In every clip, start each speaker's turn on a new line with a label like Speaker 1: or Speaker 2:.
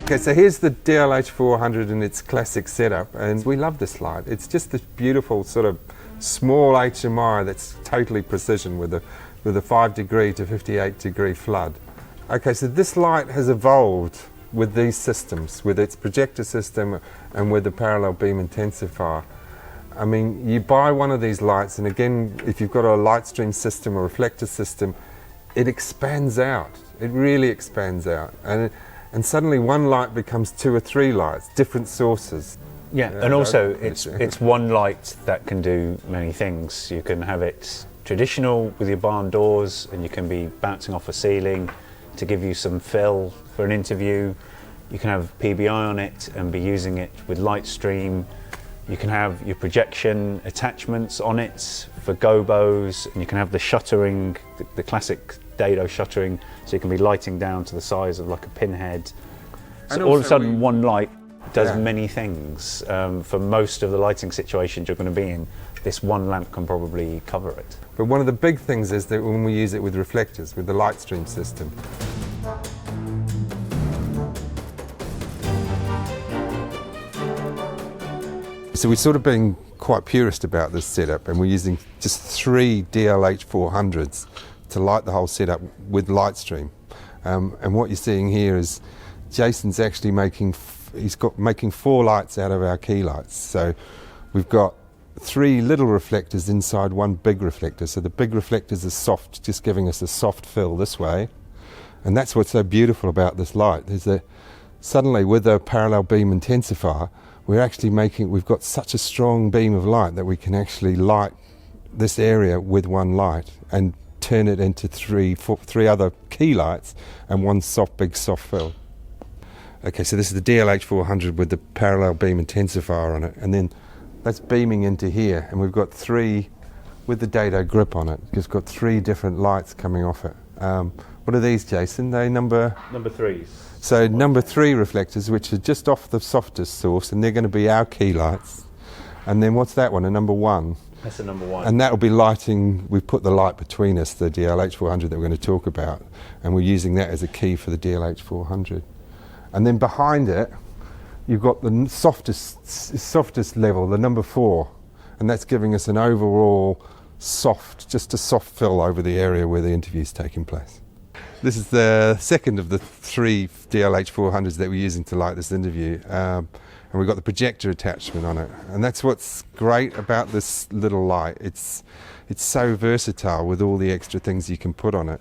Speaker 1: Okay, so here's the DLH 400 in its classic setup, and we love this light. It's just this beautiful sort of small HMI that's totally precision with a 5 degree to 58 degree flood. Okay, so this light has evolved with these systems, with its projector system and with the parallel beam intensifier. I mean, you buy one of these lights, and again, if you've got a light stream system or reflector system, it expands out. It really expands out. And suddenly one light becomes 2 or 3 lights, different sources.
Speaker 2: Yeah, and also it's one light that can do many things. You can have it traditional with your barn doors, and you can be bouncing off a ceiling to give you some fill for an interview. You can have PBI on it and be using it with Lightstream. You can have your projection attachments on it for gobos, and you can have the shuttering, the classic dado shuttering, so you can be lighting down to the size of like a pinhead. So all of a sudden one light does many things. For most of the lighting situations you're going to be in, this one lamp can probably cover it.
Speaker 1: But one of the big things is that when we use it with reflectors, with the Lightstream system. So we're sort of being quite purist about this setup, and we're using just 3 DLH 400s to light the whole setup with Lightstream. And what you're seeing here is Jason's actually making 4 lights out of our key lights. So we've got 3 little reflectors inside one big reflector. So the big reflectors are soft, just giving us a soft fill this way. And that's what's so beautiful about this light, is that suddenly with a parallel beam intensifier, we've got such a strong beam of light that we can actually light this area with one light and turn it into 3 other key lights and one big soft fill. Okay, so this is the DLH 400 with the parallel beam intensifier on it, and then that's beaming into here, and we've got 3 with the dado grip on it. It's got 3 different lights coming off it. What are these, Jason? They number
Speaker 2: 3s.
Speaker 1: So number 3 reflectors, which are just off the softest source, and they're going to be our key lights. And then what's that one? A number 1.
Speaker 2: That's a number 1.
Speaker 1: And that'll be lighting. We've put the light between us, the DLH 400 that we're going to talk about, and we're using that as a key for the DLH 400. And then behind it, you've got the softest level, the number 4, and that's giving us an overall just a soft fill over the area where the interview's taking place. This is the second of the 3 DLH 400s that we're using to light this interview, and we've got the projector attachment on it. And that's what's great about this little light. It's so versatile with all the extra things you can put on it,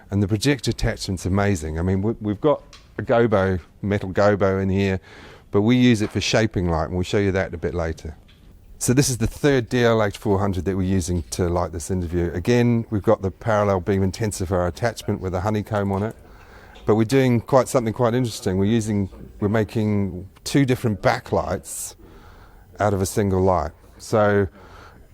Speaker 1: and the projector attachment's amazing. I mean, we've got a metal gobo in here, but we use it for shaping light, and we'll show you that a bit later. So this is the 3rd DLH 400 that we're using to light this interview. Again, we've got the parallel beam intensifier attachment with a honeycomb on it, but we're doing something quite interesting. We're making 2 different backlights out of a single light. So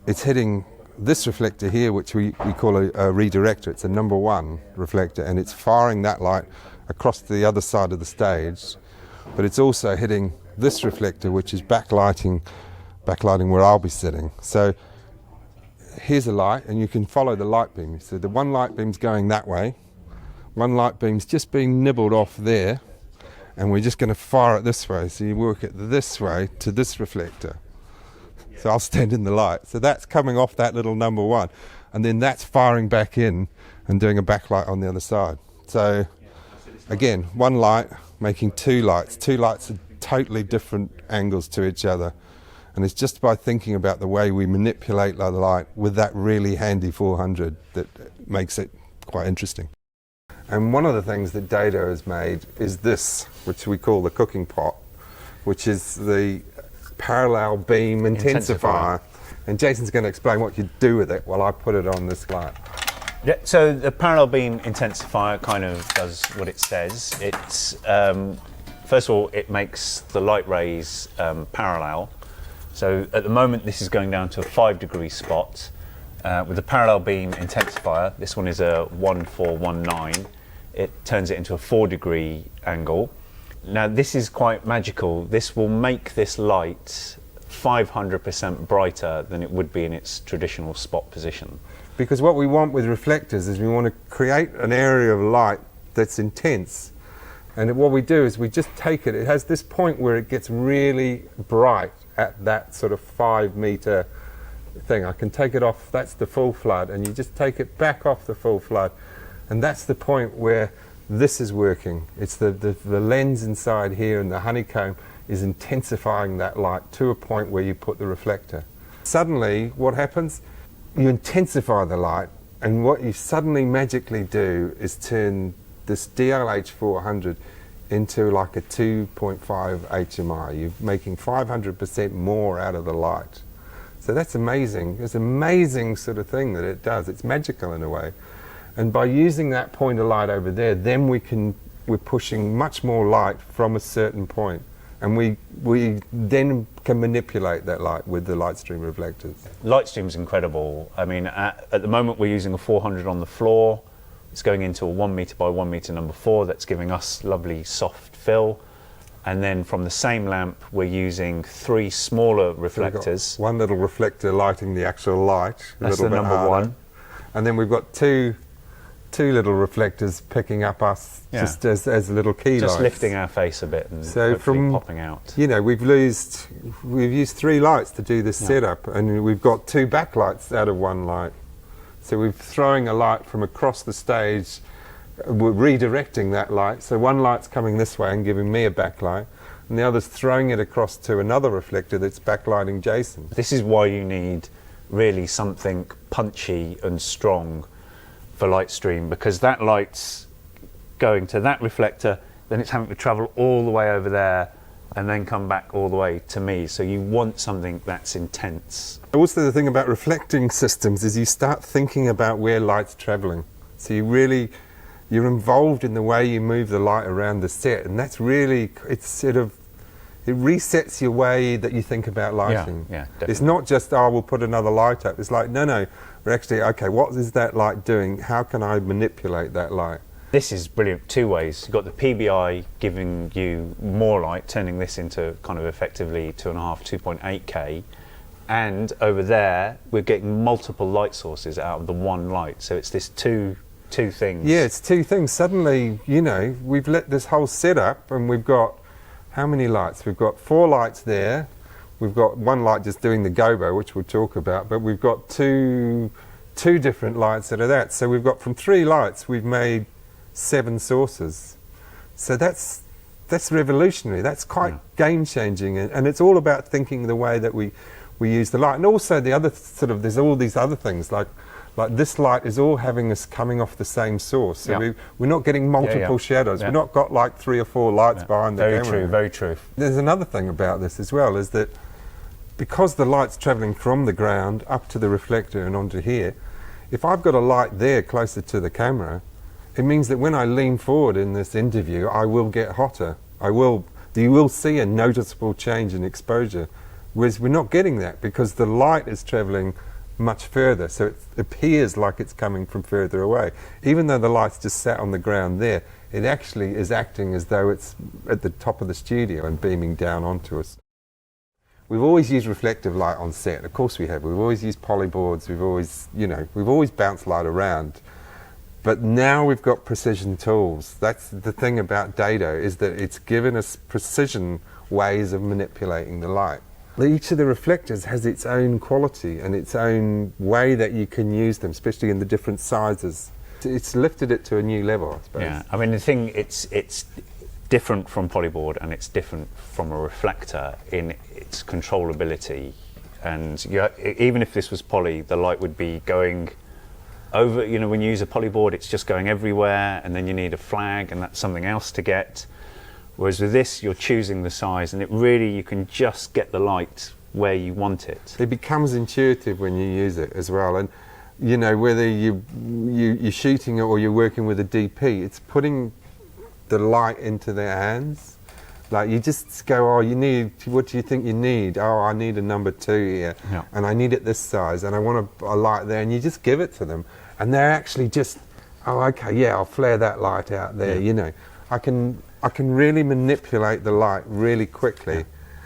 Speaker 1: it's hitting this reflector here, which we call a redirector. It's a number 1 reflector, and it's firing that light across to the other side of the stage, but it's also hitting this reflector, which is backlighting where I'll be sitting. So here's a light, and you can follow the light beam. So the one light beam's going that way, one light beam's just being nibbled off there, and we're just going to fire it this way. So you work it this way to this reflector. So I'll stand in the light. So that's coming off that little number 1, and then that's firing back in and doing a backlight on the other side. So again, one light making 2 lights. 2 lights at totally different angles to each other. And it's just by thinking about the way we manipulate the light with that really handy 400 that makes it quite interesting. And one of the things that Dado has made is this, which we call the cooking pot, which is the parallel beam intensifier. And Jason's going to explain what you do with it while I put it on this light.
Speaker 2: Yeah, so the parallel beam intensifier kind of does what it says. It's first of all, it makes the light rays parallel. So at the moment this is going down to a 5 degree spot. With the parallel beam intensifier, this one is a 1419, it turns it into a 4 degree angle. Now this is quite magical. This will make this light 500% brighter than it would be in its traditional spot position.
Speaker 1: Because what we want with reflectors is we want to create an area of light that's intense, And what we do is we just take it. It has this point where it gets really bright at that sort of 5 meter thing. I can take it off, that's the full flood, and you just take it back off the full flood. And that's the point where this is working. It's the lens inside here and the honeycomb is intensifying that light to a point where you put the reflector. Suddenly, what happens? You intensify the light, and what you suddenly magically do is turn this DLH 400 into like a 2.5 HMI. You're making 500% more out of the light. So that's amazing. It's an amazing sort of thing that it does. It's magical in a way. And by using that point of light over there, then we're pushing much more light from a certain point. And we then can manipulate that light with the Lightstream reflectors.
Speaker 2: Lightstream's incredible. I mean, at the moment we're using a 400 on the floor. It's going into a 1 meter by 1 meter number 4. That's giving us lovely soft fill. And then from the same lamp, we're using 3 smaller reflectors.
Speaker 1: So one little reflector lighting the actual light.
Speaker 2: That's the number harder. 1.
Speaker 1: And then we've got two little reflectors picking up us just as little key lights.
Speaker 2: Just lifting our face a bit and
Speaker 1: so
Speaker 2: hopefully popping out.
Speaker 1: You know, we've used 3 lights to do this setup, and we've got 2 backlights out of 1 light. So we're throwing a light from across the stage, we're redirecting that light. So one light's coming this way and giving me a backlight, and the other's throwing it across to another reflector that's backlighting Jason.
Speaker 2: This is why you need really something punchy and strong for Lightstream, because that light's going to that reflector, then it's having to travel all the way over there and then come back all the way to me. So you want something that's intense.
Speaker 1: Also, the thing about reflecting systems is you start thinking about where light's traveling. So you're involved in the way you move the light around the set, and that's really, it resets your way that you think about lighting.
Speaker 2: Yeah, definitely.
Speaker 1: It's not just, we'll put another light up. It's like, no, we're actually, okay, what is that light doing? How can I manipulate that light?
Speaker 2: This is brilliant 2 ways. You've got the PBI giving you more light, turning this into kind of effectively 2.5, 2.8K. And over there, we're getting multiple light sources out of the one light. So it's this two things.
Speaker 1: Yeah, it's 2 things. Suddenly, you know, we've lit this whole setup and we've got, how many lights? We've got 4 lights there. We've got 1 light just doing the gobo, which we'll talk about, but we've got two different lights that are that. So we've got, from 3 lights, we've made 7 sources. So that's revolutionary. That's quite game-changing, and it's all about thinking the way that we use the light. And also the other sort of, there's all these other things, like this light is all having us coming off the same source. So we're not getting multiple shadows. We've not got like 3 or 4 lights behind the camera.
Speaker 2: Very true, very true.
Speaker 1: There's another thing about this as well, is that because the light's travelling from the ground up to the reflector and onto here, if I've got a light there closer to the camera, it means that when I lean forward in this interview, I will get hotter. You will see a noticeable change in exposure, whereas we're not getting that because the light is travelling much further, so it appears like it's coming from further away. Even though the light's just sat on the ground there, it actually is acting as though it's at the top of the studio and beaming down onto us. We've always used reflective light on set, of course we have. We've always used polyboards, we've always bounced light around. But now we've got precision tools. That's the thing about dado, is that it's given us precision ways of manipulating the light. Each of the reflectors has its own quality and its own way that you can use them, especially in the different sizes. It's lifted it to a new level, I suppose.
Speaker 2: Yeah, I mean, the thing, it's different from polyboard and it's different from a reflector in its controllability. And even if this was poly, the light would be going over, when you use a polyboard, it's just going everywhere, and then you need a flag, and that's something else to get. Whereas with this, you're choosing the size, and you can just get the light where you want it.
Speaker 1: It becomes intuitive when you use it as well. And whether you're shooting it or you're working with a DP, it's putting the light into their hands. Like, you just go, what do you think you need? I need a number 2 here, and I need it this size, and I want a light there, and you just give it to them, and they're actually just, I'll flare that light out there. I can really manipulate the light really quickly,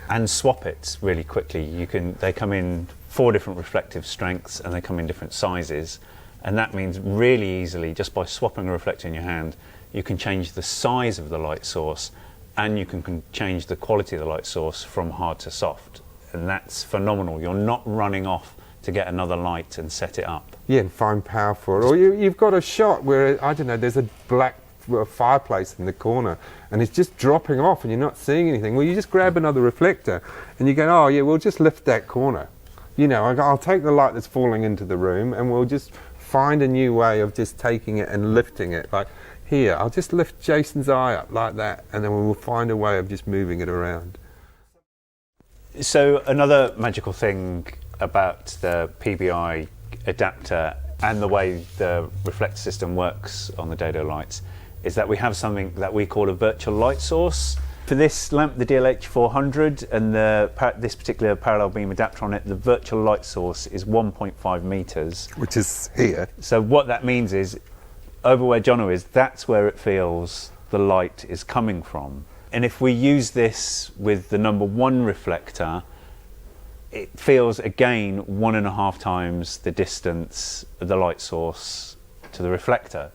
Speaker 2: and swap it really quickly. They come in 4 different reflective strengths, and they come in different sizes, and that means really easily, just by swapping a reflector in your hand, you can change the size of the light source, and you can change the quality of the light source from hard to soft. And that's phenomenal. You're not running off to get another light and set it up.
Speaker 1: Yeah, and find power for it. Or you've got a shot where, I don't know, there's a black fireplace in the corner and it's just dropping off and you're not seeing anything. Well, you just grab another reflector and you go, oh yeah, we'll just lift that corner. You know, I'll take the light that's falling into the room and we'll just find a new way of just taking it and lifting it. Like here, I'll just lift Jason's eye up like that, and then we will find a way of just moving it around.
Speaker 2: So another magical thing about the PBI adapter and the way the reflector system works on the Dado lights is that we have something that we call a virtual light source. For this lamp, the DLH400, and this particular parallel beam adapter on it, the virtual light source is 1.5 meters.
Speaker 1: Which is here.
Speaker 2: So what that means is, over where Jono is, that's where it feels the light is coming from. And if we use this with the number 1 reflector, it feels again 1.5 times the distance of the light source to the reflector.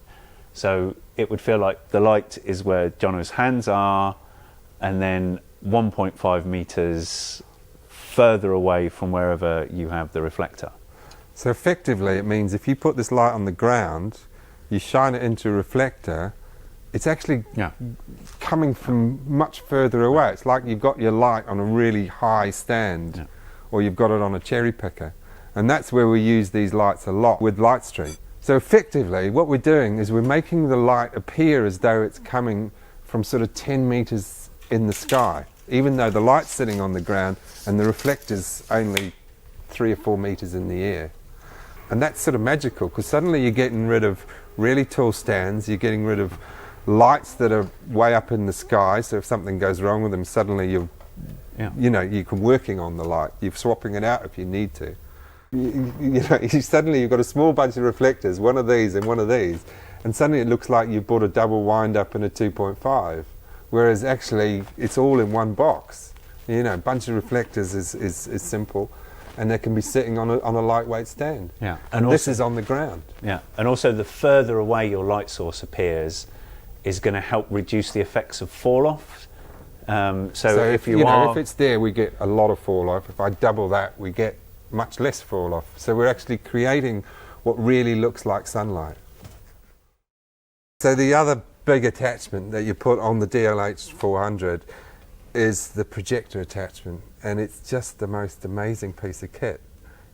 Speaker 2: So it would feel like the light is where Jono's hands are, and then 1.5 meters further away from wherever you have the reflector.
Speaker 1: So effectively it means if you put this light on the ground, you shine it into a reflector, it's actually coming from much further away. It's like you've got your light on a really high stand, or you've got it on a cherry picker. And that's where we use these lights a lot with Lightstream. So effectively what we're doing is we're making the light appear as though it's coming from sort of 10 meters in the sky, even though the light's sitting on the ground and the reflector's only 3 or 4 meters in the air. And that's sort of magical, because suddenly you're getting rid of really tall stands, you're getting rid of lights that are way up in the sky, so if something goes wrong with them, suddenly you're working on the light, you're swapping it out if you need to. Suddenly you've got a small bunch of reflectors, one of these and one of these, and suddenly it looks like you've bought a double wind up and a 2.5, whereas actually it's all in one box. You know, a bunch of reflectors is simple, and they can be sitting on a lightweight stand.
Speaker 2: Yeah,
Speaker 1: and also, this is on the ground.
Speaker 2: Yeah, and also the further away your light source appears is going to help reduce the effects of fall off. So if if
Speaker 1: it's there, we get a lot of fall off. If I double that, we get much less fall off. So we're actually creating what really looks like sunlight. So the other big attachment that you put on the DLH400 is the projector attachment, and it's just the most amazing piece of kit.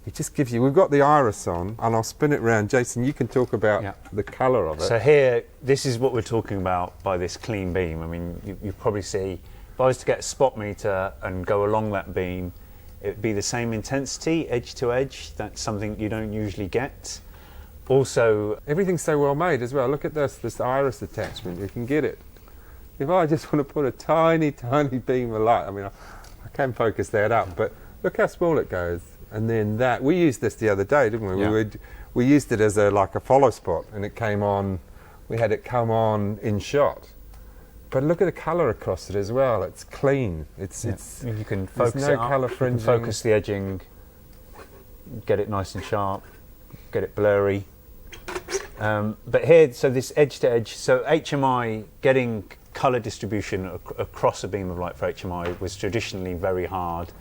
Speaker 1: It just gives you, we've got the iris on, and I'll spin it around. Jason, you can talk about the colour of it.
Speaker 2: So here, this is what we're talking about by this clean beam. I mean, you probably see, if I was to get a spot meter and go along that beam, it would be the same intensity, edge to edge. That's something you don't usually get. Also,
Speaker 1: everything's so well made as well. Look at this iris attachment, you can get it. If I just want to put a tiny, tiny beam of light, I mean, I can focus that up, but look how small it goes. And then that, we used this the other day, didn't we?
Speaker 2: Yeah.
Speaker 1: We used it as like a follow spot, and it came on, we had it come on in shot. But look at the colour across it as well, it's clean.
Speaker 2: You can focus
Speaker 1: no
Speaker 2: it up,
Speaker 1: colour
Speaker 2: you
Speaker 1: fringing.
Speaker 2: can focus the edging, get it nice and sharp, get it blurry. But here, so this edge to edge, so HMI, getting colour distribution across a beam of light for HMI was traditionally very hard.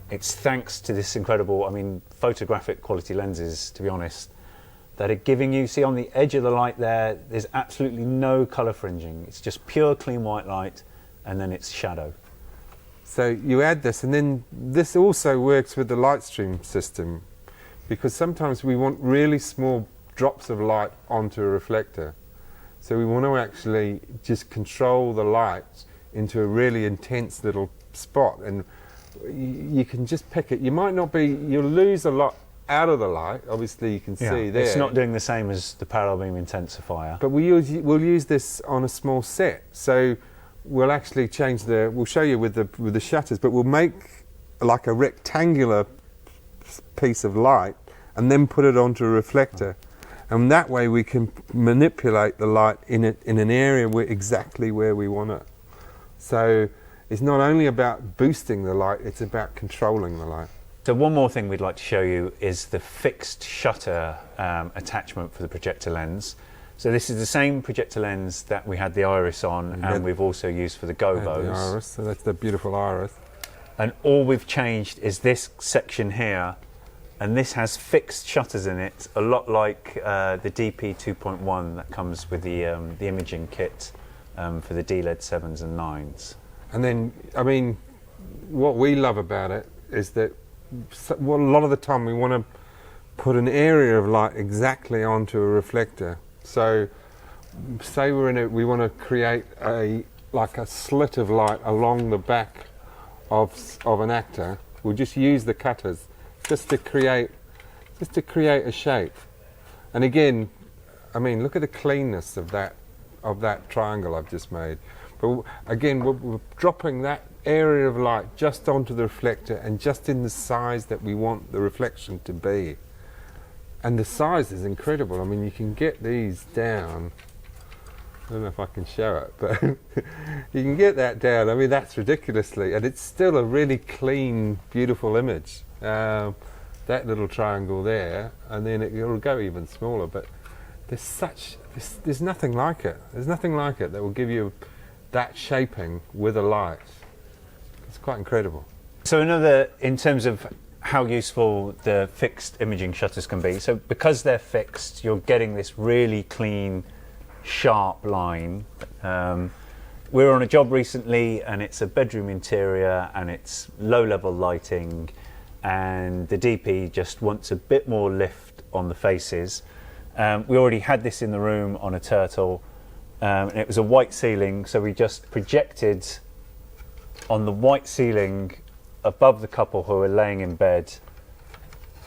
Speaker 2: It's thanks to this incredible, I mean, photographic quality lenses, to be honest, that are giving you, see on the edge of the light there's absolutely no colour fringing. It's just pure clean white light, and then it's shadow.
Speaker 1: So you add this, and then this also works with the Lightstream system, because sometimes we want really small drops of light onto a reflector. So we want to actually just control the light into a really intense little spot, and you can just pick it. You might not be, you'll lose a lot out of the light, obviously you can see there.
Speaker 2: It's not doing the same as the parallel beam intensifier.
Speaker 1: But we'll use this on a small set. So we'll actually change we'll show you with the shutters, but we'll make like a rectangular piece of light and then put it onto a reflector. And that way we can manipulate the light in an area exactly where we want it. So it's not only about boosting the light, it's about controlling the light.
Speaker 2: So one more thing we'd like to show you is the fixed shutter attachment for the projector lens. So this is the same projector lens that we had the Iris on, and we've also used for the Gobos.
Speaker 1: The Iris, so that's the beautiful Iris.
Speaker 2: And all we've changed is this section here, and this has fixed shutters in it, a lot like the DP 2.1 that comes with the imaging kit for the DLED 7s and 9s.
Speaker 1: And then, I mean, what we love about it is that a lot of the time we want to put an area of light exactly onto a reflector. So, say we want to create like a slit of light along the back of an actor. We'll just use the cutters just to create a shape. And again, I mean, look at the cleanness of that triangle I've just made. But again, we're dropping that area of light just onto the reflector and just in the size that we want the reflection to be. And the size is incredible. I mean, you can get these down. I don't know if I can show it, but you can get that down. I mean, that's ridiculously, and it's still a really clean, beautiful image. That little triangle there, and then it'll go even smaller. But there's nothing like it. There's nothing like it that will give you that shaping with a light. It's quite incredible.
Speaker 2: So in terms of how useful the fixed imaging shutters can be, so because they're fixed, you're getting this really clean, sharp line. We were on a job recently, and it's a bedroom interior, and it's low-level lighting, and the DP just wants a bit more lift on the faces. We already had this in the room on a Turtle, and it was a white ceiling, so we just projected on the white ceiling above the couple who were laying in bed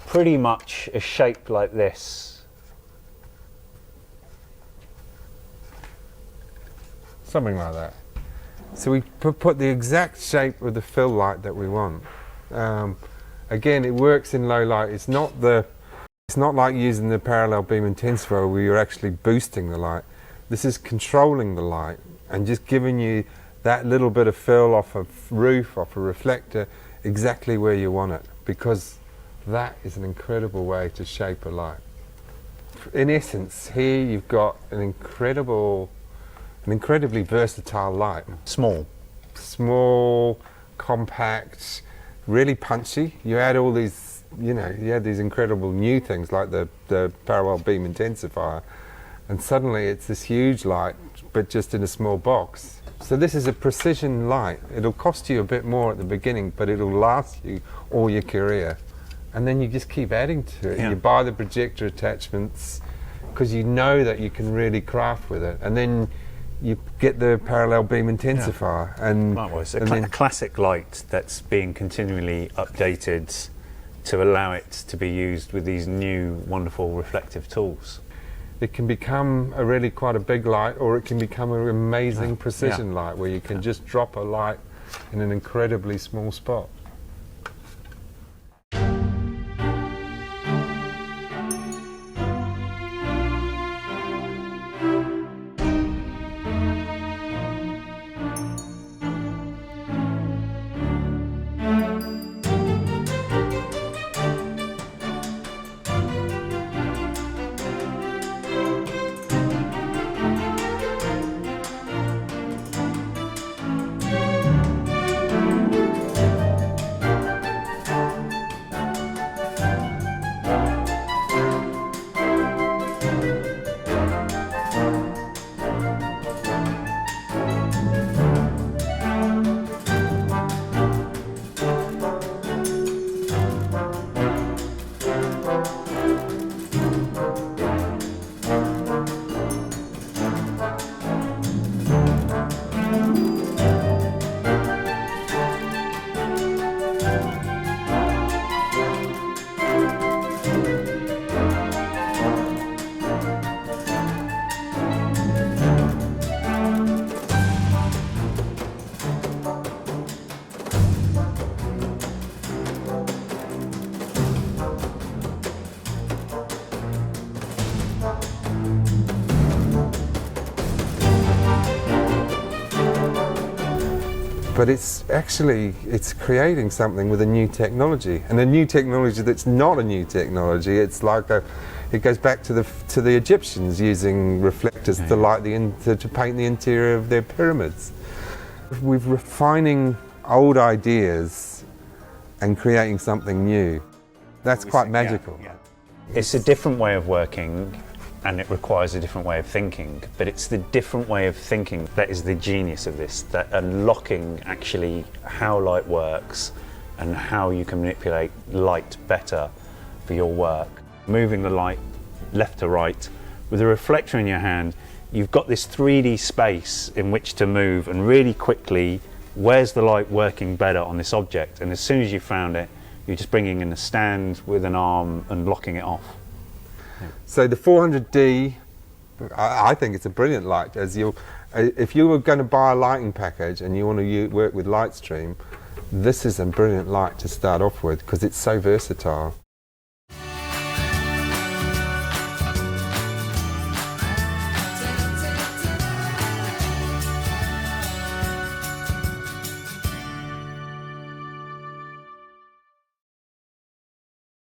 Speaker 2: pretty much a shape like this.
Speaker 1: Something like that. So we put the exact shape of the fill light that we want. Again, it works in low light. It's not like using the parallel beam intensifier where you're actually boosting the light. This is controlling the light and just giving you that little bit of fill off a roof, off a reflector, exactly where you want it, because that is an incredible way to shape a light. In essence, here you've got an incredibly versatile light. Small, compact, really punchy. You add all these, you add these incredible new things like the parallel beam intensifier, and suddenly it's this huge light, but just in a small box. So this is a precision light. It'll cost you a bit more at the beginning, but it'll last you all your career. And then you just keep adding to it.
Speaker 2: Yeah.
Speaker 1: You buy the projector attachments because you know that you can really craft with it. And then you get the parallel beam intensifier. Yeah. And
Speaker 2: likewise, a classic light that's being continually updated to allow it to be used with these new wonderful reflective tools.
Speaker 1: It can become quite a big light, or it can become an amazing precision light where you can just drop a light in an incredibly small spot. But it's creating something with a new technology, and a new technology that's not a new technology. It's like It goes back to the Egyptians using reflectors to light to paint the interior of their pyramids. We're refining old ideas and creating something new. That's quite magical.
Speaker 2: Yeah. It's a different way of working, and it requires a different way of thinking, but it's the different way of thinking that is the genius of this, that unlocking actually how light works and how you can manipulate light better for your work. Moving the light left to right with a reflector in your hand, you've got this 3D space in which to move and really quickly, where's the light working better on this object? And as soon as you found it, you're just bringing in a stand with an arm and locking it off.
Speaker 1: So the 400D, I think it's a brilliant light. If you were going to buy a lighting package and you want to work with Lightstream, this is a brilliant light to start off with because it's so versatile.